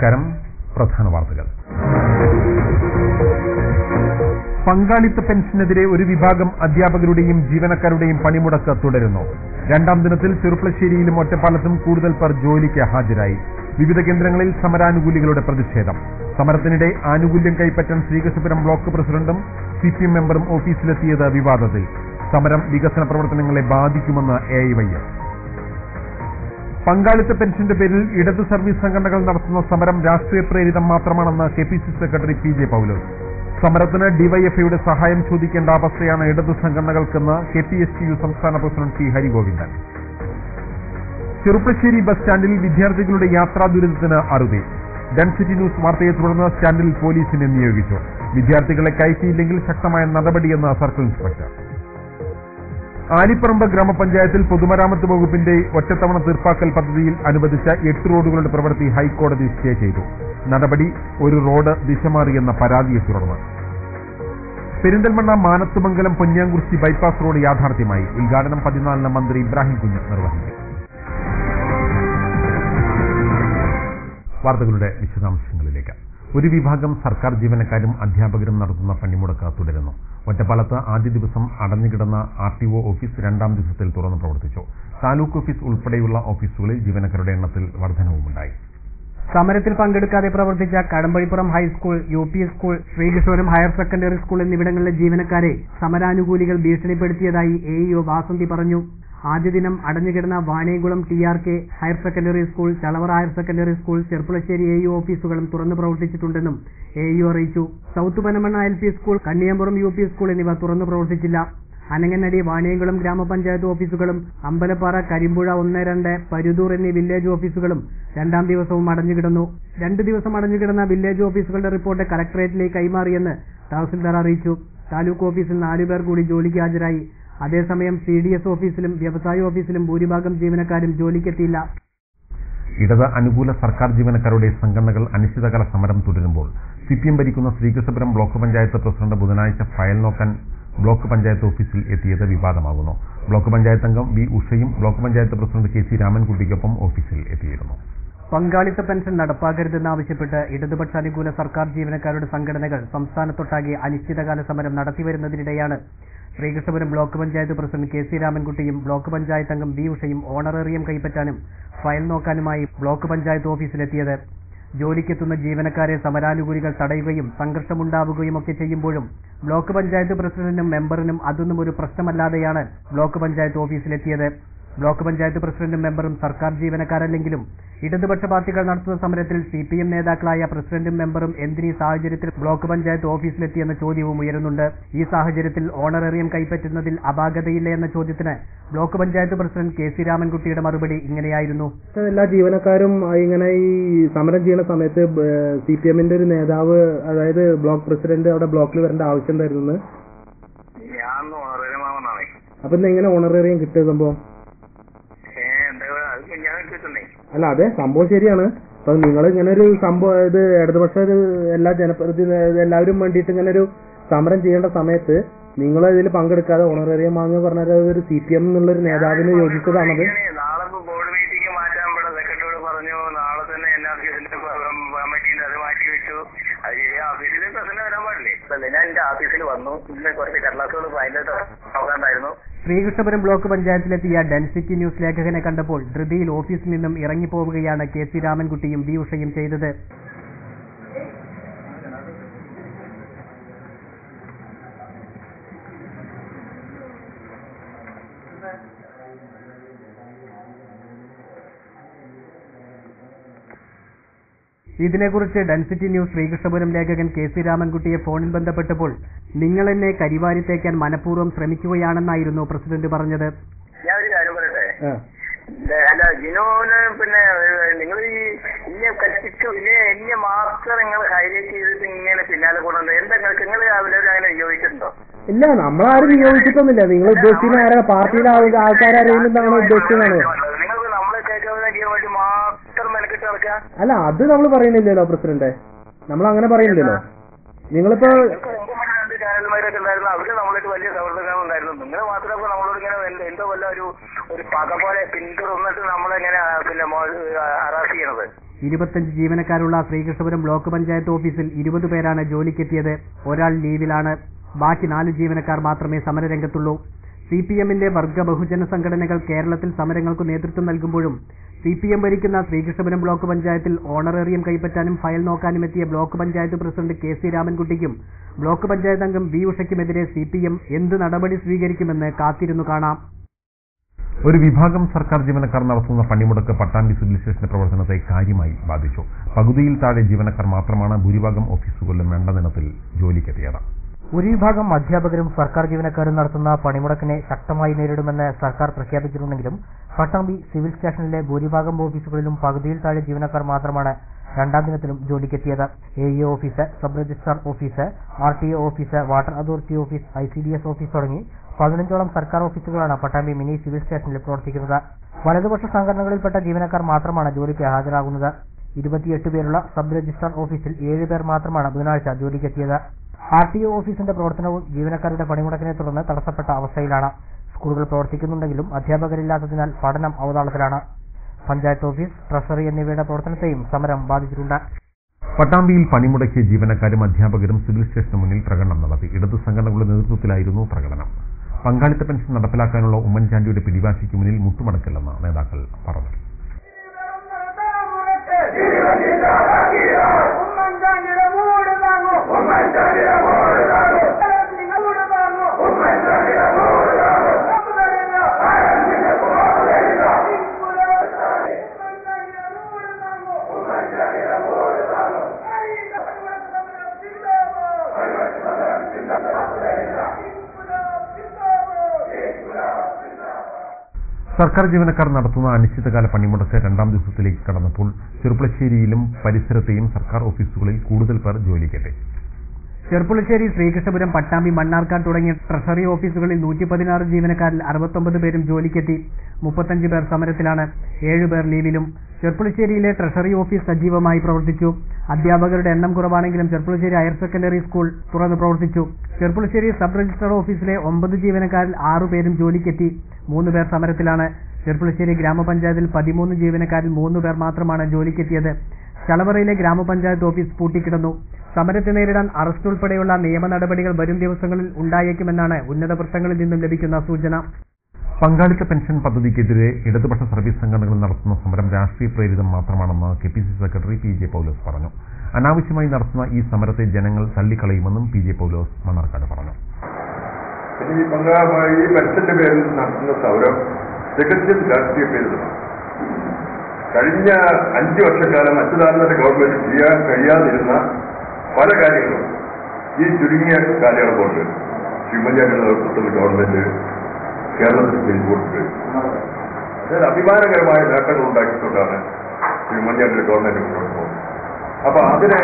നമസ്കാരം. പ്രധാന വാർത്തകൾ. പങ്കാളിത്ത പെൻഷനെതിരെ ഒരു വിഭാഗം അധ്യാപകരുടെയും ജീവനക്കാരുടെയും പണിമുടക്ക് തുടരുന്നു. രണ്ടാം ദിനത്തിൽ ചെറുപ്പശ്ശേരിയിലും ഒറ്റപ്പാലത്തും കൂടുതൽ പേർ ജോലിക്ക് ഹാജരായി. വിവിധ കേന്ദ്രങ്ങളിൽ സമരാനുകൂലികളുടെ പ്രതിഷേധം. സമരത്തിനിടെ ആനുകൂല്യം കൈപ്പറ്റാൻ ശ്രീകൃഷ്ണപുരം ബ്ലോക്ക് പ്രസിഡന്റും CPM മെമ്പറും ഓഫീസിലെത്തിയത് വിവാദത്തിൽ. സമരം വികസന പ്രവർത്തനങ്ങളെ ബാധിക്കുമെന്ന് AIYF. പങ്കാളിത്ത പെൻഷന്റെ പേരിൽ ഇടത് സർവീസ് സംഘടനകൾ നടത്തുന്ന സമരം രാഷ്ട്രീയ പ്രേരിതം മാത്രമാണെന്ന് KPCC സെക്രട്ടറി PJ പൗലോസ്. സമരത്തിന് DYFIയുടെ സഹായം ചോദിക്കേണ്ട അവസ്ഥയാണ് ഇടത് സംഘടനകൾക്കെന്ന് KPSTU സംസ്ഥാന president T. Harigovindan. Cherpulassery bus സ്റ്റാൻഡിൽ വിദ്യാർത്ഥികളുടെ യാത്രാ ദുരിതത്തിന് അറുതി. ഡെൻസിറ്റി ന്യൂസ് വാർത്തയെ തുടർന്ന് സ്റ്റാൻഡിൽ പോലീസിനെ നിയോഗിച്ചു. വിദ്യാർത്ഥികളെ കയറ്റിയില്ലെങ്കിൽ ശക്തമായ നടപടിയെന്ന് സർക്കിൾ ഇൻസ്പെക്ടർ. ആലിപ്പറമ്പ് ഗ്രാമപഞ്ചായത്തിൽ പൊതുമരാമത്ത് വകുപ്പിന്റെ ഒറ്റത്തവണ തീർപ്പാക്കൽ പദ്ധതിയിൽ അനുവദിച്ച 8 റോഡുകളുടെ പ്രവൃത്തി ഹൈക്കോടതി സ്റ്റേ ചെയ്തു. നടപടി ഒരു റോഡ് ദിശമാറിയെന്ന പരാതിയെ തുടർന്ന്. പെരിന്തൽമണ്ണ മാനത്തുമംഗലം പൊന്നിയാംകുറിശി ബൈപ്പാസ് റോഡ് യാഥാർത്ഥ്യമായി. ഉദ്ഘാടനം 14-ന് മന്ത്രി ഇബ്രാഹിം കുഞ്ഞ് നിർവഹിക്കും. വാർത്തകളുടെ വിശദാംശങ്ങളിലേക്ക്. ഒരു വിഭാഗം സർക്കാർ ജീവനക്കാരും അധ്യാപകരും നടത്തുന്ന പണിമുടക്ക് തുടരുന്നു. ഒറ്റപ്പാലത്ത് ആദ്യ ദിവസം അടഞ്ഞുകിടന്ന RTO ഓഫീസ് രണ്ടാം ദിവസത്തിൽ തുറന്നു പ്രവർത്തിച്ചു. താലൂക്ക് ഓഫീസ് ഉൾപ്പെടെയുള്ള ഓഫീസുകളിൽ ജീവനക്കാരുടെ എണ്ണത്തിൽ വർധനവുമുണ്ടായി. സമരത്തിൽ പങ്കെടുക്കാതെ പ്രവർത്തിച്ച Kadambazhipuram high school, UP school, Sreekrishnapuram higher secondary school എന്നിവിടങ്ങളിലെ ജീവനക്കാരെ സമരാനുകൂലികൾ ഭീഷണിപ്പെടുത്തിയതായി AEO വാസന്തി പറഞ്ഞു. ആദ്യ ദിനം അടഞ്ഞുകിടന്ന Vaniyamkulam TRK higher secondary school, Chalavara higher secondary school, Cherpulassery AEO ഓഫീസുകളും തുറന്നു പ്രവർത്തിച്ചിട്ടുണ്ടെന്നും AEO അറിയിച്ചു. South Panamanna LP school, Kanniyampuram UP school എന്നിവ തുറന്നു പ്രവർത്തിച്ചില്ല. അനങ്ങനടി, വാണിയംകുളം ഗ്രാമപഞ്ചായത്ത് ഓഫീസുകളും അമ്പലപ്പാറ, കരിമ്പുഴ 1, 2, പരുതൂർ എന്നീ വില്ലേജ് ഓഫീസുകളും രണ്ടാം ദിവസവും അടഞ്ഞുകിടന്നു. 2 ദിവസം അടഞ്ഞുകിടന്ന വില്ലേജ് ഓഫീസുകളുടെ റിപ്പോർട്ട് കലക്ടറേറ്റിലേക്ക് കൈമാറിയെന്ന് തഹസിൽദാർ അറിയിച്ചു. താലൂക്ക് ഓഫീസിൽ 4 പേർ കൂടി ജോലിക്ക് ഹാജരായി. അതേസമയം CDS ഓഫീസിലും വ്യവസായ ഓഫീസിലും ഭൂരിഭാഗം ജീവനക്കാരും ജോലിക്കെത്തിയില്ല. ഇടത് അനുകൂല സർക്കാർ ജീവനക്കാരുടെ സംഘടനകൾ അനിശ്ചിതകാല സമരം തുടരുമ്പോൾ CPM ഭരിക്കുന്ന ശ്രീകൃഷ്ണപുരം ബ്ലോക്ക് പഞ്ചായത്ത് പ്രസിഡന്റ് ബുധനാഴ്ച ഫയൽ നോക്കാൻ ബ്ലോക്ക് പഞ്ചായത്ത് ഓഫീസിൽ എത്തിയത് വിവാദമാകുന്നു. ബ്ലോക്ക് പഞ്ചായത്ത് അംഗം V. ഉഷയും ബ്ലോക്ക് പഞ്ചായത്ത് പ്രസിഡന്റ് KC രാമൻകുട്ടിക്കൊപ്പം ഓഫീസിൽ എത്തിയിരുന്നു. പങ്കാളിത്ത പെൻഷൻ നടപ്പാക്കരുതെന്നാവശ്യപ്പെട്ട് ഇടതുപക്ഷ അനുകൂല സർക്കാർ ജീവനക്കാരുടെ സംഘടനകൾ സംസ്ഥാനത്തൊട്ടാകെ അനിശ്ചിതകാല സമരം നടത്തിവരുന്നതിനിടെയാണ് Sreekrishnapuram block panchayat president KC രാമൻകുട്ടിയും ബ്ലോക്ക് പഞ്ചായത്ത് അംഗം V. ഉഷയും ഓണറേറിയം കൈപ്പറ്റാനും ഫയൽ നോക്കാനുമായി ബ്ലോക്ക് പഞ്ചായത്ത് ഓഫീസിലെത്തിയത്. ജോലിക്കെത്തുന്ന ജീവനക്കാരെ സമരാനുകൂലികൾ തടയുകയും സംഘർഷമുണ്ടാവുകയും ഒക്കെ ചെയ്യുമ്പോഴും ബ്ലോക്ക് പഞ്ചായത്ത് പ്രസിഡന്റിനും മെമ്പറിനും അതൊന്നും ഒരു പ്രശ്നമല്ലാതെയാണ് ബ്ലോക്ക് പഞ്ചായത്ത് ഓഫീസിലെത്തിയത്. ബ്ലോക്ക് പഞ്ചായത്ത് പ്രസിഡന്റും മെമ്പറും സർക്കാർ ജീവനക്കാരല്ലെങ്കിലും ഇടതുപക്ഷ പാർട്ടികൾ നടത്തുന്ന സമരത്തിൽ CPM നേതാക്കളായ പ്രസിഡന്റും മെമ്പറും എന്തിനീ സാഹചര്യത്തിൽ ബ്ലോക്ക് പഞ്ചായത്ത് ഓഫീസിലെത്തിയെന്ന ചോദ്യവും ഉയരുന്നുണ്ട്. ഈ സാഹചര്യത്തിൽ ഓണറേറിയം കൈപ്പറ്റുന്നതിൽ അപാകതയില്ല എന്ന ചോദ്യത്തിന് ബ്ലോക്ക് പഞ്ചായത്ത് പ്രസിഡന്റ് KC രാമൻകുട്ടിയുടെ മറുപടി ഇങ്ങനെയായിരുന്നു. എല്ലാ ജീവനക്കാരും ഇങ്ങനെ ഈ സമരം ചെയ്യുന്ന സമയത്ത് CPMന്റെ ഒരു നേതാവ്, അതായത് ബ്ലോക്ക് പ്രസിഡന്റ് അവിടെ ബ്ലോക്കിൽ വരേണ്ട ആവശ്യം എന്തായിരുന്നു? അപ്പൊ എങ്ങനെ ഓണറേറിയം കിട്ടിയ സംഭവം? അല്ല, അതെ, സംഭവം ശരിയാണ്. അപ്പൊ നിങ്ങൾ ഇങ്ങനെ ഒരു സംഭവം, ഇത് ഇടതുപക്ഷ എല്ലാ ജനപ്രതിനിധി എല്ലാവരും വേണ്ടിയിട്ട് ഇങ്ങനെ ഒരു സമരം ചെയ്യേണ്ട സമയത്ത് നിങ്ങൾ ഇതിൽ പങ്കെടുക്കാതെ ഓണറേറിയം വാങ്ങുക പറഞ്ഞാൽ ഒരു CPM എന്നുള്ളൊരു നേതാവിന് യോജിച്ചതാണത്. നാളെ ബോർഡ് മീറ്റിംഗ് മാറ്റാൻ സെക്രട്ടറിയോട് പറഞ്ഞു. നാളെ തന്നെ കമ്മിറ്റിന്റെ അത് മാറ്റി വെച്ചു. അത് ശരി, ഓഫീസിൽ പ്രശ്നം വരാൻ പാടില്ലേ? ഞാൻ എന്റെ ഓഫീസിൽ വന്നു. ഇന്ന് കുറച്ച് കടലാസുകൾ അതിന്റെ നോക്കാണ്ടായിരുന്നു. ശ്രീകൃഷ്ണപുരം ബ്ലോക്ക് പഞ്ചായത്തിലെത്തിയ ഡെൻസിറ്റി ന്യൂസ് ലേഖകനെ കണ്ടപ്പോൾ ധൃതിയിൽ ഓഫീസിൽ നിന്നും ഇറങ്ങിപ്പോവുകയാണ് KC രാമൻകുട്ടിയും V. ഉഷയും ചെയ്തത്. ഇതിനെക്കുറിച്ച് ഡെൻസിറ്റി ന്യൂസ് ശ്രീകൃഷ്ണപുരം ലേഖകൻ KC രാമൻകുട്ടിയെ ഫോണിൽ ബന്ധപ്പെട്ടപ്പോൾ നിങ്ങൾ എന്നെ കരിവാരിത്തേക്കാൻ മനഃപൂർവ്വം ശ്രമിക്കുകയാണെന്നായിരുന്നു പ്രസിഡന്റ് പറഞ്ഞത്. ഞാൻ ഒരു കാര്യം പറയട്ടെ. അല്ല, ജിനോന് പിന്നെ നിങ്ങൾ ഈ ഇന്നെ കൽപ്പിച്ചു, ഇന്നെ മാത്രം നിങ്ങൾ ഹൈലൈറ്റ് ചെയ്തിട്ട് ഇങ്ങനെ പിന്നാലെ കൊണ്ടുണ്ട്. എന്താ നിങ്ങൾ അവരവരും അങ്ങനെ നിയോഗിച്ചിട്ടുണ്ടോ? ഇല്ല, നമ്മളാരും നിയോഗിച്ചിട്ടൊന്നുമില്ല. നിങ്ങൾ ഉദ്ദേശിക്കുന്ന ആരാ? പാർട്ടിയിലെ ആൾക്കാരെന്താണ് ഉദ്ദേശിച്ചതാണ്? നിങ്ങൾക്ക് നമ്മളെ കേൾക്കാൻ വേണ്ടി മാത്രം മെനക്കെട്ട് നടക്കുക. അല്ല, അത് നമ്മൾ പറയുന്നില്ലല്ലോ പ്രസിഡന്റ്, നമ്മൾ അങ്ങനെ പറയുന്നില്ലല്ലോ. നിങ്ങളിപ്പോ ചാനൽമാരൊക്കെ ഉണ്ടായിരുന്നു, അവര് നമ്മളായിട്ട് വലിയ സൗഹൃദങ്ങൾ ഉണ്ടായിരുന്നു. നിങ്ങൾ മാത്രമേ നമ്മളോട് ഇങ്ങനെ എന്തോ വല്ല ഒരു പക പോലെ പിന്തുടർന്നിട്ട് നമ്മളെങ്ങനെ പിന്നെ ഹറാസ് ചെയ്യണത്. 25 ജീവനക്കാരുള്ള ശ്രീകൃഷ്ണപുരം ബ്ലോക്ക് പഞ്ചായത്ത് ഓഫീസിൽ 20 പേരാണ് ജോലിക്കെത്തിയത്. ഒരാൾ ലീവിലാണ്. ബാക്കി 4 ജീവനക്കാർ മാത്രമേ സമരരംഗത്തുള്ളൂ. സിപിഎമ്മിന്റെ വർഗ ബഹുജന സംഘടനകൾ കേരളത്തിൽ സമരങ്ങൾക്ക് നേതൃത്വം നൽകുമ്പോഴും സിപിഎം ഭരിക്കുന്ന ശ്രീകൃഷ്ണപുരം ബ്ലോക്ക് പഞ്ചായത്തിൽ ഓണറേറിയം കൈപ്പറ്റാനും ഫയൽ നോക്കാനും എത്തിയ ബ്ലോക്ക് പഞ്ചായത്ത് പ്രസിഡന്റ് കെ.സി. രാമൻകുട്ടിക്കും ബ്ലോക്ക് പഞ്ചായത്ത് അംഗം വി. ഉഷയ്ക്കുമെതിരെ സിപിഎം എന്ത് നടപടി സ്വീകരിക്കുമെന്ന് കാത്തിരുന്നു കാണാം. ഒരു വിഭാഗം സർക്കാർ ജീവനക്കാർ നടത്തുന്ന പണിമുടക്ക് പട്ടാമ്പി സിവിൽ സ്റ്റേഷന്റെ പ്രവർത്തനത്തെ കാര്യമായി ബാധിച്ചു. പകുതിയിൽ താഴെ ജീവനക്കാർ മാത്രമാണ് ഭൂരിഭാഗം ഓഫീസുകളിലും വേണ്ട ദിനത്തിൽ ജോലിക്കെത്തിയത്. ഒരു വിഭാഗം അധ്യാപകരും സർക്കാർ ജീവനക്കാരും നടത്തുന്ന പണിമുടക്കിനെ ശക്തമായി നേരിടുമെന്ന് സർക്കാർ പ്രഖ്യാപിച്ചിട്ടുണ്ടെങ്കിലും പട്ടാമ്പി സിവിൽ സ്റ്റേഷനിലെ ഭൂരിഭാഗം ഓഫീസുകളിലും പകുതിയിൽ താഴെ ജീവനക്കാർ മാത്രമാണ് രണ്ടാം ദിനത്തിലും ജോലിക്കെത്തിയത്. AEO office, sub registrar office, RTO office, water authority office, ICDS office തുടങ്ങി 15ഓളം സർക്കാർ ഓഫീസുകളാണ് പട്ടാമ്പി മിനി സിവിൽ സ്റ്റേഷനിൽ പ്രവർത്തിക്കുന്നത്. വലതുപക്ഷ സംഘടനകളിൽപ്പെട്ട ജീവനക്കാർ മാത്രമാണ് ജോലിക്ക് ഹാജരാകുന്നത്. 28 പേരുള്ള സബ് രജിസ്ട്രാർ ഓഫീസിൽ 7 പേർ മാത്രമാണ് ബുധനാഴ്ച ജോലിക്കെത്തിയത്. ആർടിഒ ഓഫീസിന്റെ പ്രവർത്തനവും ജീവനക്കാരുടെ പണിമുടക്കിനെ തുടർന്ന് തടസ്സപ്പെട്ട അവസ്ഥയിലാണ്. സ്കൂളുകൾ പ്രവർത്തിക്കുന്നുണ്ടെങ്കിലും അധ്യാപകരില്ലാത്തതിനാൽ പഠനം അവതാളത്തിലാണ്. പഞ്ചായത്ത് ഓഫീസ്, ട്രഷറി എന്നിവയുടെ പ്രവർത്തനത്തെയും സമരം ബാധിച്ചിട്ടുണ്ട്. പട്ടാമ്പിയിൽ പണിമുടക്കിയ ജീവനക്കാരും അധ്യാപകരും സിവിൽ സ്റ്റേഷന് മുന്നിൽ പ്രകടനം നടത്തി. ഇടതു സംഘടനകളുടെ നേതൃത്വത്തിലായിരുന്നു പ്രകടനം. പങ്കാളിത്ത പെൻഷൻ നടപ്പിലാക്കാനുള്ള ഉമ്മൻചാണ്ടിയുടെ പിടിവാശിക്ക് മുന്നിൽ മുട്ടുമടക്കില്ലെന്ന് നേതാക്കൾ പറഞ്ഞു. സർക്കാർ ജീവനക്കാർ നടത്തുന്ന അനിശ്ചിതകാല പണിമുടക്ക് രണ്ടാം ദിവസത്തിലേക്ക് കടന്നപ്പോൾ ചെറുപ്പുളശ്ശേരിയിലും പരിസരത്തെയും സർക്കാർ ഓഫീസുകളിൽ കൂടുതൽ പേർ ജോലിക്കെത്തി. ചെറുപ്പുളശ്ശേരി, ശ്രീകൃഷ്ണപുരം, പട്ടാമ്പി, മണ്ണാർക്കാട് തുടങ്ങിയ ട്രഷറി ഓഫീസുകളിൽ 116 ജീവനക്കാരിൽ 69 പേരും ജോലിക്കെത്തി. 35 പേർ സമരത്തിലാണ്. 7 പേർ ലീവിലും. ചെറുപ്പുളശ്ശേരിയിലെ ട്രഷറി ഓഫീസ് സജീവമായി പ്രവർത്തിച്ചു. അധ്യാപകരുടെ എണ്ണം കുറവാണെങ്കിലും ചെറുപ്പുളശ്ശേരി ഹയർ സെക്കൻഡറി സ്കൂൾ തുറന്ന് പ്രവർത്തിച്ചു. ചെറുപ്പുളശ്ശേരി സബ് രജിസ്ട്രാർ ഓഫീസിലെ 9 ജീവനക്കാരിൽ 6 പേരും ജോലിക്കെത്തി. 3 പേർ സമരത്തിലാണ്. ചെറുപ്പുളശ്ശേരി ഗ്രാമപഞ്ചായത്തിൽ 13 ജീവനക്കാരിൽ 3 പേർ മാത്രമാണ് ജോലിക്കെത്തിയത്. ചളവറയിലെ ഗ്രാമപഞ്ചായത്ത് ഓഫീസ് പൂട്ടിക്കിടന്നു. സമരത്തെ നേരിടാൻ അറസ്റ്റ് ഉൾപ്പെടെയുള്ള നിയമ നടപടികൾ വരും ദിവസങ്ങളിൽ ഉണ്ടായേക്കുമെന്നാണ് ഉന്നത വൃത്തങ്ങളിൽ നിന്നും ലഭിക്കുന്ന സൂചന. പങ്കാളിത്ത പെൻഷൻ പദ്ധതിക്കെതിരെ ഇടതുപക്ഷ സർവീസ് സംഘടനകൾ നടത്തുന്ന സമരം രാഷ്ട്രീയ പ്രേരിതം മാത്രമാണെന്ന് KPCC സെക്രട്ടറി PJ പൗലോസ് പറഞ്ഞു. അനാവശ്യമായി നടത്തുന്ന ഈ സമരത്തെ ജനങ്ങൾ തള്ളിക്കളയുമെന്നും PJ പൗലോസ് മണ്ണാർക്കാട് പറഞ്ഞു. ഈ പെൻഷന്റെ പേരിൽ നടത്തുന്ന സമരം തികച്ചും രാഷ്ട്രീയ പ്രേരിതമാണ്. കഴിഞ്ഞ 5 വർഷക്കാലം അച്യുതാനന്ദന്റെ ഗവൺമെന്റ് ചെയ്യാൻ കഴിയാതിരുന്ന പല കാര്യങ്ങളും ഈ ചുരുങ്ങിയ കാലയളവ് കൊണ്ട് ഉമ്മൻചാണ്ടിയുടെ നേതൃത്വത്തിൽ ഗവൺമെന്റ് കേരളത്തിൽ ചെയ്തു കൊടുത്തത്. അതായത് അഭിമാനകരമായ നേട്ടങ്ങൾ ഉണ്ടാക്കിക്കൊണ്ടാണ് ഉമ്മൻചാണ്ടിയുടെ ഗവൺമെന്റ് മുന്നോട്ട് പോകുന്നത്. അപ്പൊ അതിനെ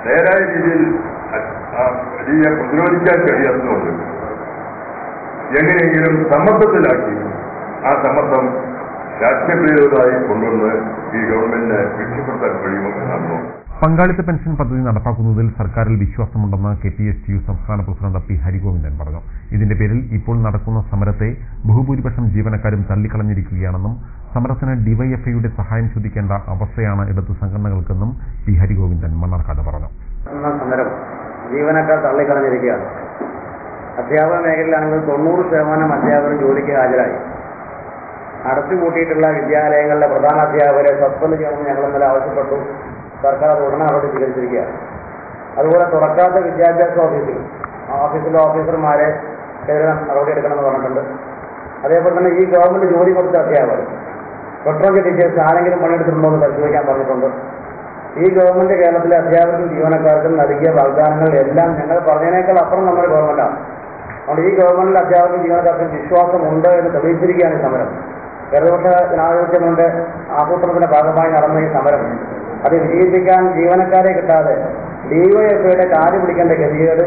നേരായ രീതിയിൽ പ്രതിരോധിക്കാൻ കഴിയാത്തതുകൊണ്ട് എങ്ങനെയെങ്കിലും സമ്മർദ്ദത്തിലാക്കി ആ സമ്മർദ്ദം രാഷ്ട്രീയപ്രേരിതമായി കൊണ്ടുവന്ന് ഈ ഗവൺമെന്റിനെ രക്ഷപ്പെടുത്താൻ കഴിയുമെന്നാണ്. പങ്കാളിത്ത പെൻഷൻ പദ്ധതി നടപ്പാക്കുന്നതിൽ സർക്കാരിൽ വിശ്വാസമുണ്ടെന്ന് KPSTU സംസ്ഥാന പ്രസിഡന്റ് P. ഹരിഗോവിന്ദൻ പറഞ്ഞു. ഇതിന്റെ പേരിൽ ഇപ്പോൾ നടക്കുന്ന സമരത്തെ ബഹുഭൂരിപക്ഷം ജീവനക്കാരും തള്ളിക്കളഞ്ഞിരിക്കുകയാണെന്നും സമരത്തിന് DYFIയുടെ സഹായം ചോദിക്കേണ്ട അവസ്ഥയാണ് ഇടതു സംഘടനകൾക്കെന്നും P. ഹരിഗോവിന്ദൻ മണ്ണാർക്കാട് പറഞ്ഞു. സമരം ജീവനക്കാർ തള്ളിക്കളഞ്ഞിരിക്കുകയാണ്. അധ്യാപന മേഖലയിലാണെങ്കിൽ 90% അധ്യാപകർ ജോലിക്ക് ഹാജരായി. അടച്ചുപൂട്ടിയിട്ടുള്ള വിദ്യാലയങ്ങളിലെ പ്രധാന അധ്യാപകരെ സസ്പെൻഡ് ചെയ്യണമെന്ന് ഞങ്ങൾ ഇന്നലെ ആവശ്യപ്പെട്ടു. സർക്കാർ അത് ഉടനെ നടപടി സ്വീകരിച്ചിരിക്കുകയാണ്. അതുപോലെ തുറക്കാത്ത വിദ്യാഭ്യാസ ഓഫീസിലെ ഓഫീസർമാരെ എതിരെ നടപടി എടുക്കണമെന്ന് പറഞ്ഞിട്ടുണ്ട്. അതേപോലെ തന്നെ ഈ ഗവൺമെന്റ് ജോലി കൊടുത്ത അധ്യാപകർ പെട്രോളിയം ടീച്ചേഴ്സ് ആരെങ്കിലും പണിയെടുത്തിട്ടുണ്ടോ എന്ന് പരിശോധിക്കാൻ പറഞ്ഞിട്ടുണ്ട്. ഈ ഗവൺമെന്റ് കേരളത്തിലെ അധ്യാപകർക്കും ജീവനക്കാർക്കും നൽകിയ വാഗ്ദാനങ്ങൾ എല്ലാം ഞങ്ങൾ പറഞ്ഞതിനേക്കാൾ അപ്പുറം നമ്മുടെ ഗവൺമെന്റാണ്. അതുകൊണ്ട് ഈ ഗവൺമെന്റിലെ അധ്യാപകർക്കും ജീവനക്കാർക്കും വിശ്വാസമുണ്ട് എന്ന് തെളിയിച്ചിരിക്കുകയാണ് ഈ സമരം. ഇടതുപക്ഷ ജനാധിപത്യത്തിന്റെ ആസൂത്രണത്തിന്റെ ഭാഗമായി നടന്ന ഈ സമരം അത് വിജയിപ്പിക്കാൻ ജീവനക്കാരെ കിട്ടാതെ DYFIയുടെ കാല് പിടിക്കേണ്ട ഗതികേട്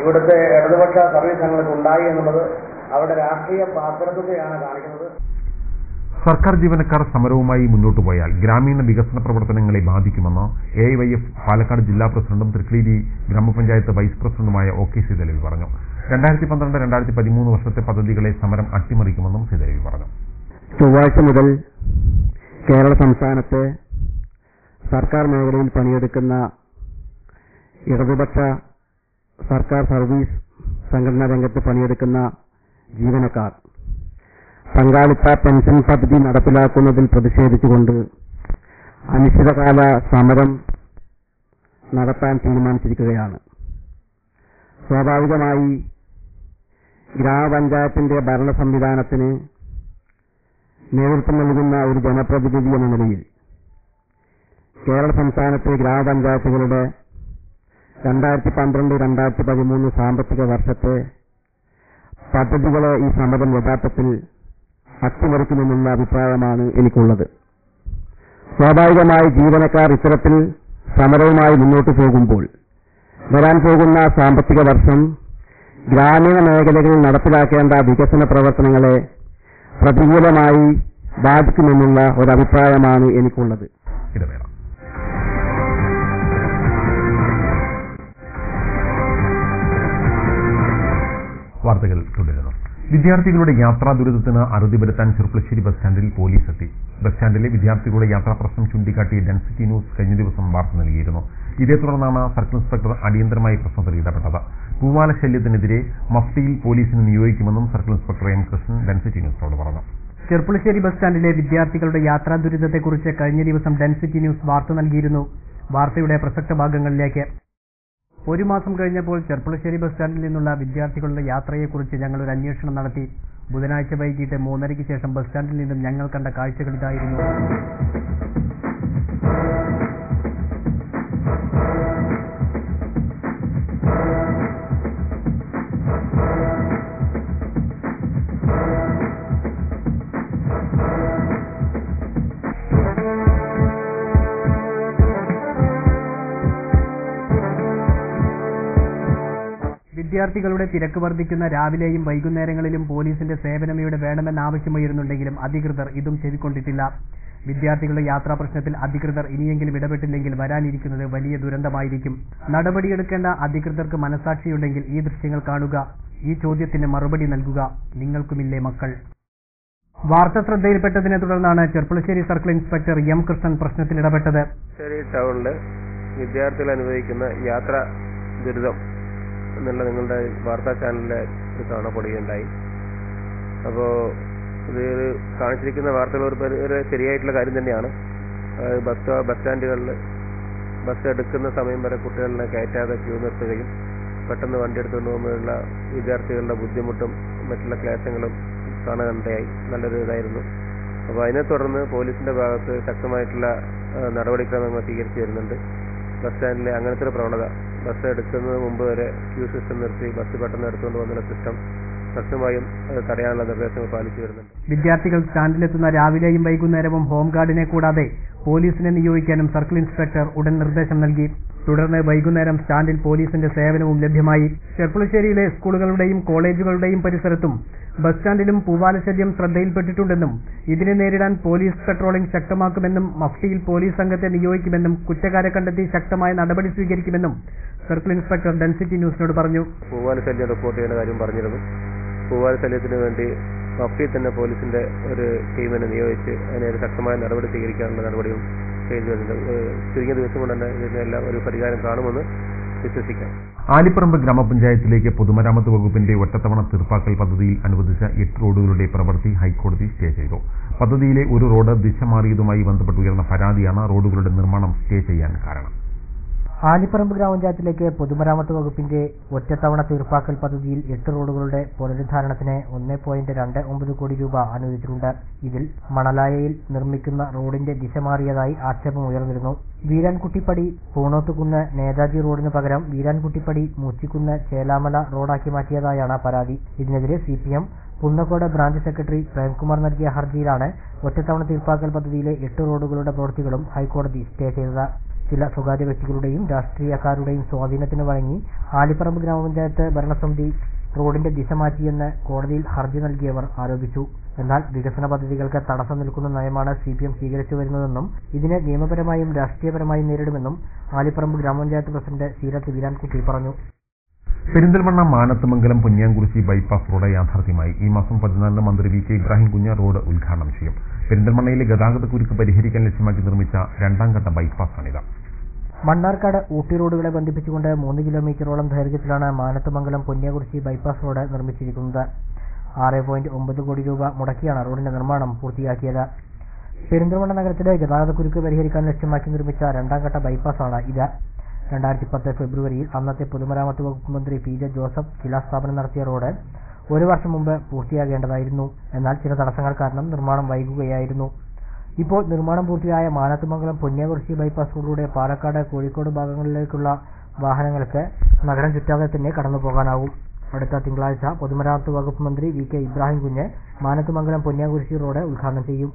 ഇവിടുത്തെ ഇടതുപക്ഷ സർവീസ് സംഘങ്ങൾക്ക് ഉണ്ടായി എന്നുള്ളത് അവരുടെ രാഷ്ട്രീയ പാത്രത്വത്തെയാണ് കാണിക്കുന്നത്. സർക്കാർ ജീവനക്കാർ സമരവുമായി മുന്നോട്ടു പോയാൽ ഗ്രാമീണ വികസന പ്രവർത്തനങ്ങളെ ബാധിക്കുമെന്ന് AIYF പാലക്കാട് ജില്ലാ പ്രസിഡന്റും തൃക്കളീരി ഗ്രാമപഞ്ചായത്ത് വൈസ് പ്രസിഡന്റുമായ OK ശ്രീധരവി പറഞ്ഞു. 2012-2013 വർഷത്തെ പദ്ധതികളെ സമരം അട്ടിമറിക്കുമെന്നും ശ്രീധരവി പറഞ്ഞു. ചൊവ്വാഴ്ച മുതൽ കേരള സംസ്ഥാനത്തെ സർക്കാർ മേഖലയിൽ പണിയെടുക്കുന്ന ഇടതുപക്ഷ സർക്കാർ സർവീസ് സംഘടനാ രംഗത്ത് പണിയെടുക്കുന്ന ജീവനക്കാർ പങ്കാളിത്ത പെൻഷൻ പദ്ധതി നടപ്പിലാക്കുന്നതിൽ പ്രതിഷേധിച്ചുകൊണ്ട് അനിശ്ചിതകാല സമരം നടത്താൻ തീരുമാനിച്ചിരിക്കുകയാണ്. സ്വാഭാവികമായി ഗ്രാമപഞ്ചായത്തിന്റെ ഭരണ സംവിധാനത്തിന് നേതൃത്വം നൽകുന്ന ഒരു ജനപ്രതിനിധി എന്ന നിലയിൽ കേരള സംസ്ഥാനത്തെ ഗ്രാമപഞ്ചായത്തുകളുടെ 2012-2013 സാമ്പത്തിക വർഷത്തെ പദ്ധതികളെ ഈ സമരം യഥാർത്ഥത്തിൽ അട്ടിമറിക്കുമെന്നുള്ള അഭിപ്രായമാണ് എനിക്കുള്ളത്. സ്വാഭാവികമായി ജീവനക്കാർ ഇത്തരത്തിൽ സമരവുമായി മുന്നോട്ട് പോകുമ്പോൾ വരാൻ പോകുന്ന സാമ്പത്തിക വർഷം ഗ്രാമീണ മേഖലകളിൽ നടപ്പിലാക്കേണ്ട വികസന പ്രവർത്തനങ്ങളെ പ്രതികൂലമായി ബാധിക്കുമെന്നുള്ള ഒരഭിപ്രായമാണ് എനിക്കുള്ളത്. വാർത്തകൾ തുടരുന്നു. വിദ്യാർത്ഥികളുടെ യാത്രാ ദുരിതത്തിന് അറുതി വരുത്താൻ ചെർപ്പുളശ്ശേരി ബസ് സ്റ്റാൻഡിൽ പോലീസ് എത്തി. ബസ് സ്റ്റാൻഡിലെ വിദ്യാർത്ഥികളുടെ യാത്രാ പ്രശ്നം ചൂണ്ടിക്കാട്ടി ഡെൻസിറ്റി ന്യൂസ് കഴിഞ്ഞ ദിവസം വാർത്ത നൽകിയിരുന്നു. ഇതേ തുടർന്നാണ് സർക്കിൾ ഇൻസ്പെക്ടർ അടിയന്തരമായി പ്രശ്നത്തിൽ ഇടപെട്ടത്. പൂവാല ശല്യത്തിനെതിരെ മഫ്തിയിൽ പോലീസിനെ നിയോഗിക്കുമെന്നും circle inspector M Krishnan density ന്യൂസിനോട് പറഞ്ഞു. ചെർപ്പുളശ്ശേരി ബസ് സ്റ്റാൻഡിലെ വിദ്യാർത്ഥികളുടെ യാത്രാ ദുരിതത്തെക്കുറിച്ച് കഴിഞ്ഞ ദിവസം ഡെൻസിറ്റി ന്യൂസ് വാർത്ത നൽകിയിരുന്നു. വാർത്തയുടെ പ്രസക്ത ഭാഗങ്ങളിലേക്ക്. ഒരു മാസം കഴിഞ്ഞപ്പോൾ ചെർപ്പുളശ്ശേരി ബസ് സ്റ്റാൻഡിൽ നിന്നുള്ള വിദ്യാർത്ഥികളുടെ യാത്രയെക്കുറിച്ച് ഞങ്ങൾ ഒരു അന്വേഷണം നടത്തി. ബുധനാഴ്ച വൈകിട്ട് 3:30 ശേഷം ബസ് സ്റ്റാൻഡിൽ നിന്നും ഞങ്ങൾ കണ്ട കാഴ്ചകൾ ഇതായിരുന്നു. വിദ്യാർത്ഥികളുടെ തിരക്ക് വർദ്ധിക്കുന്ന രാവിലെയും വൈകുന്നേരങ്ങളിലും പോലീസിന്റെ സേവനം ഇവിടെ വേണമെന്ന ആവശ്യമുയരുന്നുണ്ടെങ്കിലും അധികൃതർ ഇതും ചെവിക്കൊണ്ടിട്ടില്ല. വിദ്യാർത്ഥികളുടെ യാത്രാ പ്രശ്നത്തിൽ അധികൃതർ ഇനിയെങ്കിലും ഇടപെട്ടില്ലെങ്കിൽ വരാനിരിക്കുന്നത് വലിയ ദുരന്തമായിരിക്കും. നടപടിയെടുക്കേണ്ട അധികൃതർക്ക് മനസാക്ഷിയുണ്ടെങ്കിൽ ഈ ദൃശ്യങ്ങൾ കാണുക. ഈ ചോദ്യത്തിന് മറുപടി നൽകുക. നിങ്ങൾക്കുമില്ലേ മക്കൾ? വാർത്ത ശ്രദ്ധയിൽപ്പെട്ടതിനെ തുടർന്നാണ് ചെർപ്പുളശ്ശേരി സർക്കിൾ ഇൻസ്പെക്ടർ എം കൃഷ്ണൻ പ്രശ്നത്തിൽ ഇടപെട്ടത്. ടൗണില് വിദ്യാർത്ഥികൾ അനുഭവിക്കുന്ന യാത്രാ ദുരിതം എന്നുള്ള നിങ്ങളുടെ വാർത്താ ചാനലിൽ കാണപ്പെടുകയുണ്ടായി. അപ്പോൾ ഇത് കാണിച്ചിരിക്കുന്ന വാർത്തകൾ ഒരു ശരിയായിട്ടുള്ള കാര്യം തന്നെയാണ്. ബസ് സ്റ്റാൻഡുകളിൽ ബസ് എടുക്കുന്ന സമയം വരെ കുട്ടികളെ കയറ്റാതെ ക്യൂ നിർത്തുകയും പെട്ടെന്ന് വണ്ടി എടുത്തുകൊണ്ട് പോകുമ്പോഴുള്ള വിദ്യാർത്ഥികളുടെ ബുദ്ധിമുട്ടും മറ്റുള്ള ക്ലേശങ്ങളും കാണാനിടയായി. നല്ലൊരു ഇതായിരുന്നു. അപ്പോൾ അതിനെ തുടർന്ന് പോലീസിന്റെ ഭാഗത്ത് ശക്തമായിട്ടുള്ള നടപടിക്രമങ്ങൾ സ്വീകരിച്ചു വരുന്നുണ്ട്. ബസ് സ്റ്റാൻഡിലെ അങ്ങനത്തെ ഒരു പ്രവണത, ബസ് എടുക്കുന്നതിന് മുമ്പ് വരെ ക്യൂ സിസ്റ്റം നിർത്തി ബസ് പെട്ടെന്ന് എടുത്തുകൊണ്ട് വന്നുള്ള സിസ്റ്റം കൃത്യമായും തടയാനുള്ള നിർദ്ദേശങ്ങൾ പാലിച്ചു വരുന്നുണ്ട്. വിദ്യാർത്ഥികൾ സ്റ്റാൻഡിലെത്തുന്ന രാവിലെയും വൈകുന്നേരവും ഹോംഗാർഡിനെ കൂടാതെ പോലീസിനെ നിയോഗിക്കാനും സർക്കിൾ ഇൻസ്പെക്ടർ ഉടൻ നിർദ്ദേശം നൽകി. തുടർന്ന് വൈകുന്നേരം സ്റ്റാൻഡിൽ പോലീസിന്റെ സേവനവും ലഭ്യമായി. ചെർപ്പുളശ്ശേരിയിലെ സ്കൂളുകളുടെയും കോളേജുകളുടെയും പരിസരത്തും ബസ് സ്റ്റാൻഡിലും പൂവാലശല്യം ശ്രദ്ധയിൽപ്പെട്ടിട്ടുണ്ടെന്നും ഇതിനെ നേരിടാൻ പോലീസ് പെട്രോളിംഗ് ശക്തമാക്കുമെന്നും മഫ്തിയിൽ പോലീസ് സംഘത്തെ നിയോഗിക്കുമെന്നും കുറ്റക്കാരെ കണ്ടെത്തി ശക്തമായ നടപടി സ്വീകരിക്കുമെന്നും സർക്കിൾ ഇൻസ്പെക്ടർ ഡെൻസിറ്റി ന്യൂസിനോട് പറഞ്ഞു. പൂവാലശല്യം റിപ്പോർട്ട് ചെയ്യുന്ന കാര്യം പറഞ്ഞിരുന്നു. പൂവാലശല്യത്തിന് വേണ്ടി മഫ്തിയിൽ തന്നെ പോലീസിന്റെ ഒരു ടീമിനെ നിയോഗിച്ച് അതിനൊരു ശക്തമായ നടപടി സ്വീകരിക്കാനുള്ള നടപടിയും ചെയ്തു വരുന്നുണ്ട്. ചുരുങ്ങിയ ദിവസം കൊണ്ട് തന്നെ ഇതിനെല്ലാം ഒരു പരിഹാരം കാണുമെന്ന് വിശ്വസിക്കാം. ആലിപ്പറമ്പ് ഗ്രാമപഞ്ചായത്തിലേക്ക് പൊതുമരാമത്ത് വകുപ്പിന്റെ ഒറ്റത്തവണ തീർപ്പാക്കൽ പദ്ധതിയിൽ അനുവദിച്ച 8 റോഡുകളുടെ പ്രവൃത്തി ഹൈക്കോടതി സ്റ്റേ ചെയ്തു. പദ്ധതിയിലെ ഒരു റോഡ് ദിശ മാറിയതുമായി ബന്ധപ്പെട്ട് ഉയർന്ന പരാതിയാണ് റോഡുകളുടെ നിർമ്മാണം സ്റ്റേ ചെയ്യാൻ കാരണം. ആലിപ്പറമ്പ് ഗ്രാമപഞ്ചായത്തിലേക്ക് പൊതുമരാമത്ത് വകുപ്പിന്റെ ഒറ്റത്തവണ തീർപ്പാക്കൽ പദ്ധതിയിൽ 8 റോഡുകളുടെ പുനരുദ്ധാരണത്തിന് 1.29 കോടി രൂപ അനുവദിച്ചിട്ടുണ്ട്. ഇതിൽ മണലായയിൽ നിർമ്മിക്കുന്ന റോഡിന്റെ ദിശ മാറിയതായി ആക്ഷേപം ഉയർന്നിരുന്നു. വീരാൻകുട്ടിപ്പടി പൂണോത്തുകുന്ന് നേതാജി റോഡിനു പകരം വീരാൻകുട്ടിപ്പടി മൂച്ചിക്കുന്ന് ചേലാമല റോഡാക്കി മാറ്റിയതായാണ് പരാതി. ഇതിനെതിരെ CPM Punnakode branch secretary Premkumar നൽകിയ ഹർജിയിലാണ് ഒറ്റത്തവണ തീർപ്പാക്കൽ പദ്ധതിയിലെ 8 റോഡുകളുടെ പ്രവൃത്തികളും ഹൈക്കോടതി സ്റ്റേ ചെയ്തത്. ചില സ്വകാര്യ വ്യക്തികളുടെയും രാഷ്ട്രീയക്കാരുടെയും സ്വാധീനത്തിന് വഴങ്ങി ആലിപ്പറമ്പ് ഗ്രാമപഞ്ചായത്ത് ഭരണസമിതി റോഡിന്റെ ദിശ മാറ്റിയെന്ന് കോടതിയിൽ ഹർജി നൽകിയവർ ആരോപിച്ചു. എന്നാൽ വികസന പദ്ധതികൾക്ക് തടസ്സം നിൽക്കുന്ന നയമാണ് CPM സ്വീകരിച്ചു വരുന്നതെന്നും ഇതിനെ നിയമപരമായും രാഷ്ട്രീയപരമായും നേരിടുമെന്നും ആലിപ്പറമ്പ് ഗ്രാമപഞ്ചായത്ത് പ്രസിഡന്റ് സീരത്ത് വീരാൻകുട്ടി പറഞ്ഞു. പെരിന്തൽമണ്ണ മാനത്തുമംഗലം പൊന്നിയാംകുറിശി ബൈപ്പാസ് റോഡ് യാഥാർത്ഥ്യമായി. ഈ മാസം 14 മന്ത്രി വി.കെ. ഇബ്രാഹിം കുഞ്ഞ് റോഡ് ഉദ്ഘാടനം ചെയ്യും. പെരിന്തൽമണ്ണയിലെ ഗതാഗതക്കുരുക്ക് പരിഹരിക്കാൻ ലക്ഷ്യമാക്കി നിർമ്മിച്ച രണ്ടാം ഘട്ട ബൈപ്പാസാണിത്. മണ്ണാർക്കാട് ഊട്ടി റോഡുകളെ ബന്ധിപ്പിച്ചുകൊണ്ട് 3 കിലോമീറ്ററോളം ദൈർഘ്യത്തിലാണ് മാനത്തുമംഗലം പൊന്നിയാകുറിശി ബൈപ്പാസ് റോഡ് നിർമ്മിച്ചിരിക്കുന്നത്. 6.9 കോടി രൂപ മുടക്കിയാണ് റോഡിന്റെ നിർമ്മാണം പൂർത്തിയാക്കിയത്. പെരിന്തൽമണ്ണ നഗരത്തിലെ ഗതാഗതക്കുരുക്ക് പരിഹരിക്കാൻ ലക്ഷ്യമാക്കി നിർമ്മിച്ച രണ്ടാം ഘട്ട ബൈപ്പാസാണ് ഇത്. 2010 ഫെബ്രുവരിയിൽ അന്നത്തെ പൊതുമരാമത്ത് വകുപ്പ് മന്ത്രി പി.ജെ. ജോസഫ് ശിലാസ്ഥാപനം നടത്തിയ റോഡ് 1 വർഷം മുമ്പ് പൂർത്തിയാകേണ്ടതായിരുന്നു. എന്നാൽ ചില തടസ്സങ്ങൾ കാരണം നിർമ്മാണം വൈകുകയായിരുന്നു. ഇപ്പോൾ നിർമ്മാണം പൂർത്തിയായ മാനത്തുമംഗലം പൊന്നിയാകുറിശി ബൈപ്പാസ് റോഡിലൂടെ പാലക്കാട്, കോഴിക്കോട് ഭാഗങ്ങളിലേക്കുള്ള വാഹനങ്ങൾക്ക് നഗരം ചുറ്റാതെ തന്നെ കടന്നുപോകാനാവും. അടുത്ത തിങ്കളാഴ്ച പൊതുമരാമത്ത് വകുപ്പ് മന്ത്രി വി.കെ. ഇബ്രാഹിം കുഞ്ഞ് മാനത്തുമംഗലം പൊന്നിയാകുറിശി റോഡ് ഉദ്ഘാടനം ചെയ്യും.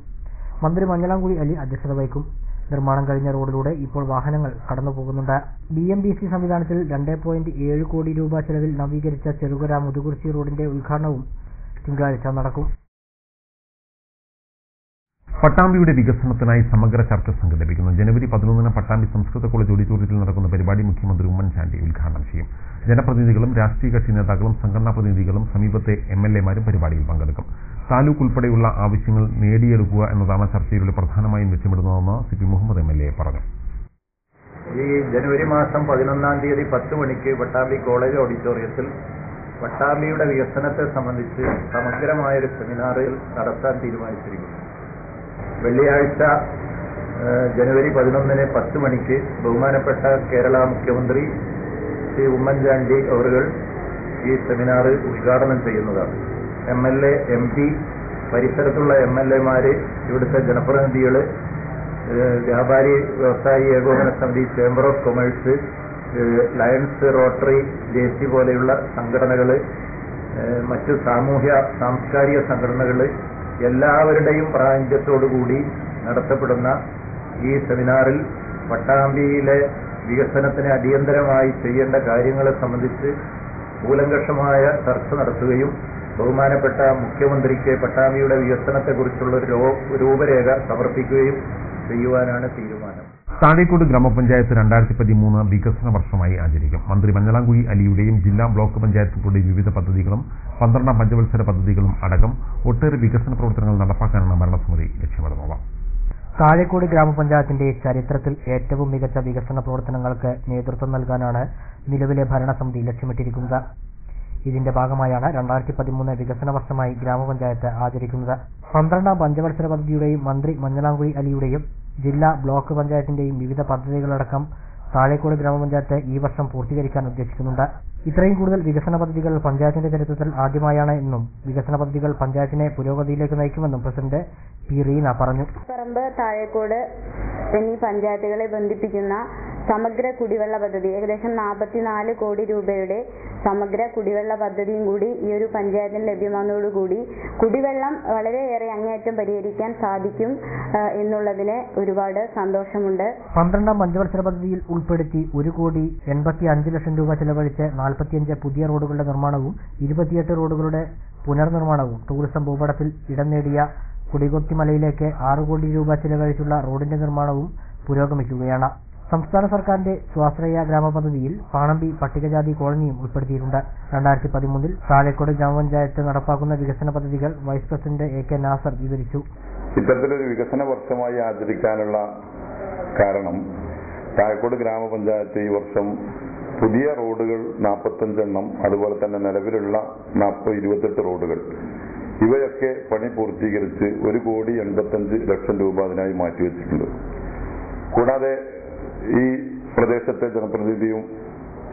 മന്ത്രി മഞ്ഞളാംകുഴി അലി അധ്യക്ഷത വഹിക്കും. നിർമ്മാണം കഴിഞ്ഞ റോഡിലൂടെ ഇപ്പോൾ വാഹനങ്ങൾ കടന്നുപോകുന്നുണ്ട്. BMDC സംവിധാനത്തിൽ 2.7 കോടി രൂപ ചെലവിൽ നവീകരിച്ച ചെറുകര മുതുകുറിശി റോഡിന്റെ ഉദ്ഘാടനവും തിങ്കളാഴ്ച നടക്കും. പട്ടാമ്പിയുടെ വികസനത്തിനായി സമഗ്ര ചർച്ച സംഘടിപ്പിക്കുന്നു. ജനുവരി 11 പട്ടാമ്പി സംസ്കൃത കോളേജ് ഓഡിറ്റോറിയത്തിൽ നടക്കുന്ന പരിപാടി മുഖ്യമന്ത്രി ഉമ്മൻചാണ്ടി ഉദ്ഘാടനം ചെയ്യും. ജനപ്രതിനിധികളും രാഷ്ട്രീയ കക്ഷി നേതാക്കളും സംഘടനാ പ്രതിനിധികളും സമീപത്തെ MLA-മാരും പരിപാടിയിൽ പങ്കെടുക്കും. താലൂക്ക് ഉൾപ്പെടെയുള്ള ആവശ്യങ്ങൾ നേടിയെടുക്കുക എന്നതാണ് ചർച്ചയിലൂടെ പ്രധാനമായും ലക്ഷ്യമിടുന്നതെന്ന് CP മുഹമ്മദ് MLA പറഞ്ഞു. ഈ ജനുവരി മാസം 11 തീയതി 10 മണിക്ക് പട്ടാമ്പി കോളേജ് ഓഡിറ്റോറിയത്തിൽ പട്ടാമ്പിയുടെ വികസനത്തെ സംബന്ധിച്ച് സമഗ്രമായൊരു സെമിനാറിൽ നടത്താൻ തീരുമാനിച്ചിരിക്കുന്നു. വെള്ളിയാഴ്ച ജനുവരി 11 10 മണിക്ക് ബഹുമാനപ്പെട്ട കേരള മുഖ്യമന്ത്രി ശ്രീ ഉമ്മൻചാണ്ടി അവர்கள் ഈ സെമിനാർ ഉദ്ഘാടനം ചെയ്യുന്നതാണ്. MLA, MP, പരിസരത്തുള്ള MLA-മാര്, ഇവിടുത്തെ ജനപ്രതിനിധികൾ, വ്യാപാരി വ്യവസായി ഏകോപന സമിതി, chamber of commerce, lions, rotary, JC പോലെയുള്ള സംഘടനകൾ, മറ്റു സാമൂഹ്യ സാംസ്കാരിക സംഘടനകൾ, എല്ലാവരുടെയും പ്രാതിനിധ്യത്തോടുകൂടി നടത്തപ്പെടുന്ന ഈ സെമിനാറിൽ പട്ടാമ്പിയിലെ വികസനത്തിന് അടിയന്തരമായി ചെയ്യേണ്ട കാര്യങ്ങളെ സംബന്ധിച്ച് കൂലങ്കഷമായ ചർച്ച നടത്തുകയും ബഹുമാനപ്പെട്ട മുഖ്യമന്ത്രിക്ക് പട്ടാമ്പിയുടെ വികസനത്തെക്കുറിച്ചുള്ള ഒരു രൂപരേഖ സമർപ്പിക്കുകയും ചെയ്യുവാനാണ് തീരുമാനം. താഴേക്കോട് ഗ്രാമപഞ്ചായത്ത് 2013 വികസന വർഷമായി ആചരിക്കും. മന്ത്രി മഞ്ഞളാംകുഴി അലിയുടെയും ജില്ലാ ബ്ലോക്ക് പഞ്ചായത്തുകളുടെയും വിവിധ പദ്ധതികളും 12ാം പഞ്ചവത്സര പദ്ധതികളും അടക്കം ഒട്ടേറെ വികസന പ്രവർത്തനങ്ങൾ നടപ്പാക്കാനാണ് ഭരണസമിതി ലക്ഷ്യമിടുന്നത്. താഴേക്കോട് ഗ്രാമപഞ്ചായത്തിന്റെ ചരിത്രത്തിൽ ഏറ്റവും മികച്ച വികസന പ്രവർത്തനങ്ങൾക്ക് നേതൃത്വം നൽകാനാണ് നിലവിലെ ഭരണസമിതി ലക്ഷ്യമിട്ടിരിക്കുന്നത്. ഇതിന്റെ ഭാഗമായാണ് 2013 വികസന വർഷമായി ഗ്രാമപഞ്ചായത്ത് ആചരിക്കുന്നത്. 12ാം പഞ്ചവത്സര പദ്ധതിയുടെയും മന്ത്രി മഞ്ഞളാംകുഴി അലിയുടെയും ജില്ലാ ബ്ലോക്ക് പഞ്ചായത്തിന്റെയും വിവിധ പദ്ധതികളടക്കം താഴേക്കോട് ഗ്രാമപഞ്ചായത്ത് ഈ വർഷം പൂർത്തീകരിക്കാൻ ഉദ്ദേശിക്കുന്നുണ്ട്. ഇത്രയും കൂടുതൽ വികസന പദ്ധതികൾ പഞ്ചായത്തിന്റെ ചരിത്രത്തിൽ ആദ്യമായാണ് എന്നും വികസന പദ്ധതികൾ പഞ്ചായത്തിനെ പുരോഗതിയിലേക്ക് നയിക്കുമെന്നും പ്രസിഡന്റ് പി. റീന പറഞ്ഞു. പറമ്പ്, താഴേക്കോട് എന്നീ പഞ്ചായത്തുകളെ ബന്ധിപ്പിക്കുന്ന സമഗ്ര കുടിവെള്ള പദ്ധതി, ഏകദേശം 44 കോടി രൂപയുടെ സമഗ്ര കുടിവെള്ള പദ്ധതിയും കൂടി ഈ ഒരു പഞ്ചായത്തിന് ലഭ്യമാകുന്നതോടുകൂടി കുടിവെള്ളം വളരെയേറെ അങ്ങേയറ്റം പരിഹരിക്കാൻ സാധിക്കും എന്നുള്ളതിന് ഒരുപാട് സന്തോഷമുണ്ട്. 12ാം പഞ്ചവത്സര പദ്ധതിയിൽ ഉൾപ്പെടുത്തി 1,85,00,000 രൂപ ചെലവഴിച്ച് 45 പുതിയ റോഡുകളുടെ നിർമ്മാണവും 28 റോഡുകളുടെ പുനർനിർമ്മാണവും ടൂറിസം ഭൂപടത്തിൽ ഇടം നേടിയ കുടികൊത്തിമലയിലേക്ക് 6 കോടി രൂപ ചെലവഴിച്ചുള്ള റോഡിന്റെ നിർമ്മാണവും പുരോഗമിക്കുകയാണ്. സംസ്ഥാന സർക്കാരിന്റെ സ്വാശ്രയ ഗ്രാമ പദ്ധതിയിൽ പാണമ്പി പട്ടികജാതി കോളനിയും ഉൾപ്പെടുത്തിയിട്ടുണ്ട്. 2013 താഴേക്കോട് ഗ്രാമപഞ്ചായത്ത് നടപ്പാക്കുന്ന വികസന പദ്ധതികൾ വൈസ് പ്രസിഡന്റ് AK നാസർ വിവരിച്ചു. ഇത്തരത്തിലൊരു വികസന വർഷമായി ആചരിക്കാനുള്ള കാരണം താഴേക്കോട് ഗ്രാമപഞ്ചായത്ത് ഈ വർഷം പുതിയ റോഡുകൾ 45 എണ്ണം, അതുപോലെ തന്നെ നിലവിലുള്ള 28 റോഡുകൾ, ഇവയൊക്കെ പണി പൂർത്തീകരിച്ച് 1,85,00,000 രൂപ അതിനായി മാറ്റിവെച്ചിട്ടുണ്ട്. കൂടാതെ ഈ പ്രദേശത്തെ ജനപ്രതിനിധിയും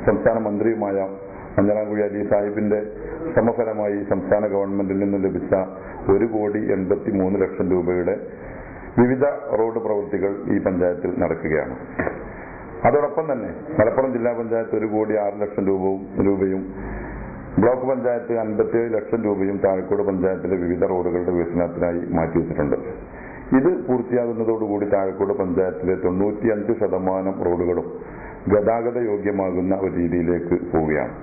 സംസ്ഥാന മന്ത്രിയുമായ മഞ്ഞളാംകുഴി അലി സാഹിബിന്റെ സമഫലമായി സംസ്ഥാന ഗവൺമെന്റിൽ നിന്ന് ലഭിച്ച 1,83,00,000 രൂപയുടെ വിവിധ റോഡ് പ്രവൃത്തികൾ ഈ പഞ്ചായത്തിൽ നടക്കുകയാണ്. അതോടൊപ്പം തന്നെ മലപ്പുറം ജില്ലാ പഞ്ചായത്ത് 1,06,00,000 രൂപയും ബ്ലോക്ക് പഞ്ചായത്ത് 57,00,000 രൂപയും താഴേക്കോട് പഞ്ചായത്തിലെ വിവിധ റോഡുകളുടെ വികസനത്തിനായി മാറ്റിവെച്ചിട്ടുണ്ട്. ഇത് പൂർത്തിയാകുന്നതോടുകൂടി താഴേക്കോട് പഞ്ചായത്തിലെ 95% റോഡുകളും ഗതാഗത യോഗ്യമാകുന്ന ഒരു രീതിയിലേക്ക് പോവുകയാണ്.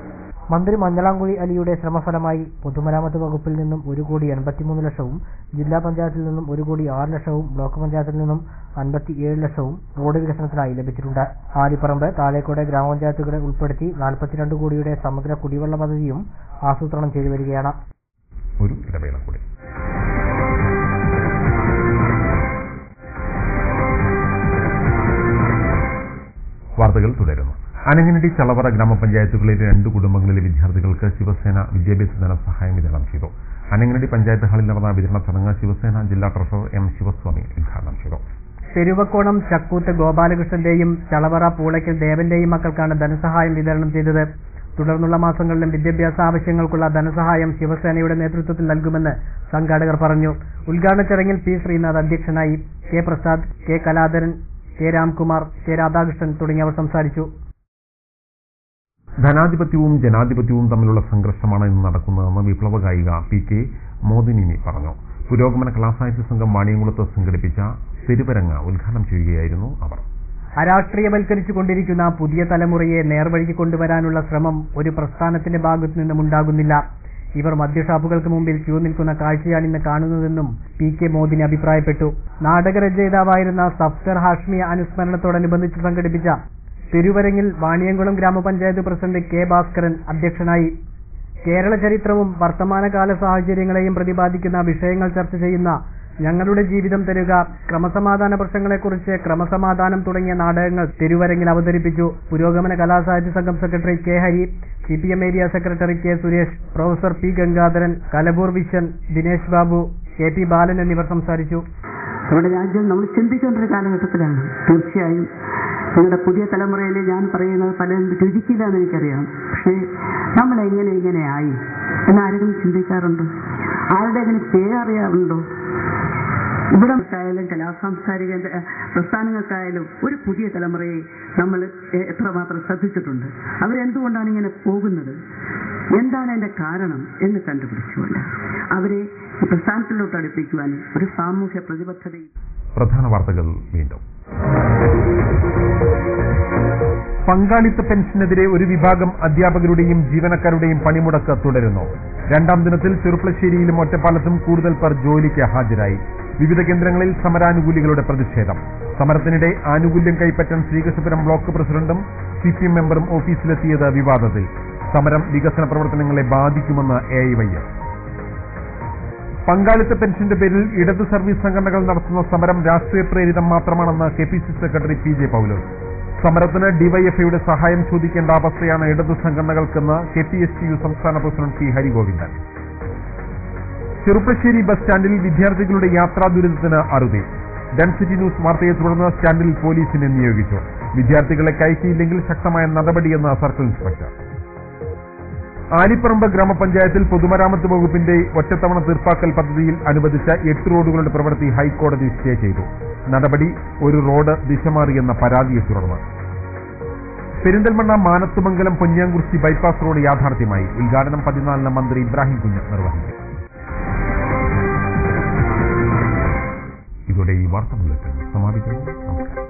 മന്ത്രി മഞ്ഞളാംകുഴി അലിയുടെ ശ്രമഫലമായി പൊതുമരാമത്ത് വകുപ്പിൽ നിന്നും 1,83 ലക്ഷവും ജില്ലാ പഞ്ചായത്തിൽ നിന്നും 1,06 ലക്ഷവും ബ്ലോക്ക് പഞ്ചായത്തിൽ നിന്നും 57 ലക്ഷവും റോഡ് വികസനത്തിനായി ലഭിച്ചിട്ടുണ്ട്. ആലിപ്പറമ്പ്, താഴേക്കോട് ഗ്രാമപഞ്ചായത്തുകളെ ഉൾപ്പെടുത്തി 42 കോടിയുടെ സമഗ്ര കുടിവെള്ള പദ്ധതിയും ആസൂത്രണം ചെയ്തു വരികയാണ്. ഒരു ഇടവേള കൂടി. വാർത്തകൾ തുടരുന്നു. അനങ്ങനടി ചളവറ ഗ്രാമപഞ്ചായത്തുകളിലെ 2 കുടുംബങ്ങളിലെ വിദ്യാർത്ഥികൾക്ക് ശിവസേന വിദ്യാഭ്യാസ ധനസഹായം വിതരണം ചെയ്തു. അനങ്ങനടി പഞ്ചായത്ത് ഹാളിൽ നടന്ന വിതരണ ചടങ്ങ് ശിവസേന ജില്ലാ ട്രഷറർ എം ശിവസ്വാമി ഉദ്ഘാടനം ചെയ്തു. പെരുവക്കോണം ചക്കൂത്ത് ഗോപാലകൃഷ്ണന്റെയും ചളവറ പൂളയ്ക്കൽ ദേവന്റെയും മക്കൾക്കാണ് ധനസഹായം വിതരണം ചെയ്തത്. തുടർന്നുള്ള മാസങ്ങളിലും വിദ്യാഭ്യാസ ആവശ്യങ്ങൾക്കുള്ള ധനസഹായം ശിവസേനയുടെ നേതൃത്വത്തിൽ നൽകുമെന്ന് സംഘാടകർ പറഞ്ഞു. ഉദ്ഘാടന ചടങ്ങിൽ പി ശ്രീനാഥ് അധ്യക്ഷനായി. K Prasad, K Kaladharan, K Ramkumar, K Radhakrishnan തുടങ്ങിയവർ സംസാരിച്ചു. ധനാധിപത്യവും ജനാധിപത്യവും തമ്മിലുള്ള സംഘർഷമാണ് ഇന്ന് നടക്കുന്നതെന്ന് വിപ്ലവ ഗായിക പി കെ മോദിനി പറഞ്ഞു. പുരോഗമന കലാസാഹിത്യ സംഘം വാണിയംകുളത്ത് സംഘടിപ്പിച്ച തെരുവരങ്ങ് ഉദ്ഘാടനം ചെയ്യുകയായിരുന്നു അവർ. അരാഷ്ട്രീയവൽക്കരിച്ചുകൊണ്ടിരിക്കുന്ന പുതിയ തലമുറയെ നേർവഴിക്ക് കൊണ്ടുവരാനുള്ള ശ്രമം ഒരു പ്രസ്ഥാനത്തിന്റെ ഭാഗത്തു നിന്നും ഉണ്ടാകുന്നില്ല. ഇവർ മദ്യഷാപ്പുകൾക്ക് മുമ്പിൽ ക്യൂ നിൽക്കുന്ന കാഴ്ചയാണ് ഇന്ന് കാണുന്നതെന്നും പി കെ മോദിനി അഭിപ്രായപ്പെട്ടു. നാടകരചയിതാവായിരുന്ന സഫ്ദർ ഹാഷ്മി അനുസ്മരണത്തോടനുബന്ധിച്ച് സംഘടിപ്പിച്ച തിരുവരങ്ങിൽ വാണിയംകുളം ഗ്രാമപഞ്ചായത്ത് പ്രസിഡന്റ് കെ ഭാസ്കരൻ അധ്യക്ഷനായി. കേരള ചരിത്രവും വർത്തമാനകാല സാഹചര്യങ്ങളെയും പ്രതിപാദിക്കുന്ന വിഷയങ്ങൾ ചർച്ച ചെയ്യുന്ന ഞങ്ങളുടെ ജീവിതം തരുക, ക്രമസമാധാന പ്രശ്നങ്ങളെക്കുറിച്ച് ക്രമസമാധാനം തുടങ്ങിയ നാടകങ്ങൾ തിരുവരങ്ങിൽ അവതരിപ്പിച്ചു. പുരോഗമന കലാസാഹിത്യ സംഘം secretary K Hari, CPM area secretary K Suresh, professor P Gangadharan, Kalabur vision, Dinesh Babu, K P Balan എന്നിവർ സംസാരിച്ചു. നമ്മുടെ രാജ്യം നമ്മൾ ചിന്തിക്കേണ്ട കാലഘട്ടത്തിലാണ്. തീർച്ചയായും നിങ്ങളുടെ പുതിയ തലമുറയിൽ ഞാൻ പറയുന്നത് പലരും രുചിക്കില്ല എന്ന് എനിക്കറിയാം. പക്ഷേ നമ്മൾ എങ്ങനെ ആയി എന്നാരെങ്കിലും ചിന്തിക്കാറുണ്ടോ? ആരുടെയെങ്കിലും പേരറിയാറുണ്ടോ? ഇവിടെ ആയാലും കലാസാംസ്കാരിക പ്രസ്ഥാനങ്ങൾക്കായാലും ഒരു പുതിയ തലമുറയെ നമ്മൾ എത്രമാത്രം ശ്രദ്ധിച്ചിട്ടുണ്ട്? അവരെന്തുകൊണ്ടാണ് ഇങ്ങനെ പോകുന്നത്, എന്താണ് അതിന്റെ കാരണം എന്ന് കണ്ടുപിടിച്ചുകൊണ്ട് അവരെ പ്രസ്ഥാനത്തിലോട്ട് അടുപ്പിക്കുവാൻ ഒരു സാമൂഹ്യ പ്രതിബദ്ധതയും. പ്രധാന വാർത്തകൾ വീണ്ടും. പങ്കാളിത്ത പെൻഷനെതിരെ ഒരു വിഭാഗം അധ്യാപകരുടെയും ജീവനക്കാരുടെയും പണിമുടക്ക് തുടരുന്നു. 2ാം ദിനത്തിൽ ചെറുപ്പളശ്ശേരിയിലും ഒറ്റപ്പാലത്തും കൂടുതൽ പേർ ജോലിക്ക് ഹാജരായി. വിവിധ കേന്ദ്രങ്ങളിൽ സമരാനുകൂലികളുടെ പ്രതിഷേധം. സമരത്തിനിടെ ആനുകൂല്യം കൈപ്പറ്റാൻ ശ്രീകൃഷ്ണപുരം ബ്ലോക്ക് പ്രസിഡന്റും CPM മെമ്പറും ഓഫീസിലെത്തിയത് വിവാദത്തിൽ. സമരം വികസന പ്രവർത്തനങ്ങളെ ബാധിക്കുമെന്ന് AIYF. പങ്കാളിത്ത പെൻഷന്റെ പേരിൽ ഇടതു സർവീസ് സംഘടനകൾ നടത്തുന്ന സമരം രാഷ്ട്രീയ പ്രേരിതം മാത്രമാണെന്ന് KPCC സെക്രട്ടറി PJ പൗലോസ്. സമരത്തിന് ഡിവൈഎഫ്ഐയുടെ സഹായം ചോദിക്കേണ്ട അവസ്ഥയാണ് ഇടതു സംഘടനകൾക്കെന്ന് KPSTU സംസ്ഥാന president P Harigovindan. Cherpulassery bus സ്റ്റാൻഡിൽ വിദ്യാർത്ഥികളുടെ യാത്രാ ദുരിതത്തിന് അറുതി. ഡെൻസിറ്റി ന്യൂസ് വാർത്തയെ തുടർന്ന് സ്റ്റാൻഡിൽ പോലീസിനെ നിയോഗിച്ചു. വിദ്യാർത്ഥികളെ കയറ്റിയില്ലെങ്കിൽ ശക്തമായ നടപടിയെന്ന് സർക്കിൾ ഇൻസ്പെക്ടർ. ആലിപ്പറമ്പ് ഗ്രാമപഞ്ചായത്തിൽ പൊതുമരാമത്ത് വകുപ്പിന്റെ ഒറ്റത്തവണ തീർപ്പാക്കൽ പദ്ധതിയിൽ അനുവദിച്ച 8 റോഡുകളുടെ പ്രവൃത്തി ഹൈക്കോടതി സ്റ്റേ ചെയ്തു. നടപടി ഒരു റോഡ് ദിശമാറിയെന്ന പരാതിയെ തുടർന്ന്. പെരിന്തൽമണ്ണ മാനത്തുമംഗലം പൊന്നിയാംകുറിശി ബൈപ്പാസ് റോഡ് യാഥാർത്ഥ്യമായി. ഉദ്ഘാടനം 14 മന്ത്രി ഇബ്രാഹിം കുഞ്ഞ് നിർവഹിച്ചു. ഇതോടെ ഈ വാർത്താ ബുള്ളറ്റിൻ സമാപിക്കുന്നു. നമസ്കാരം.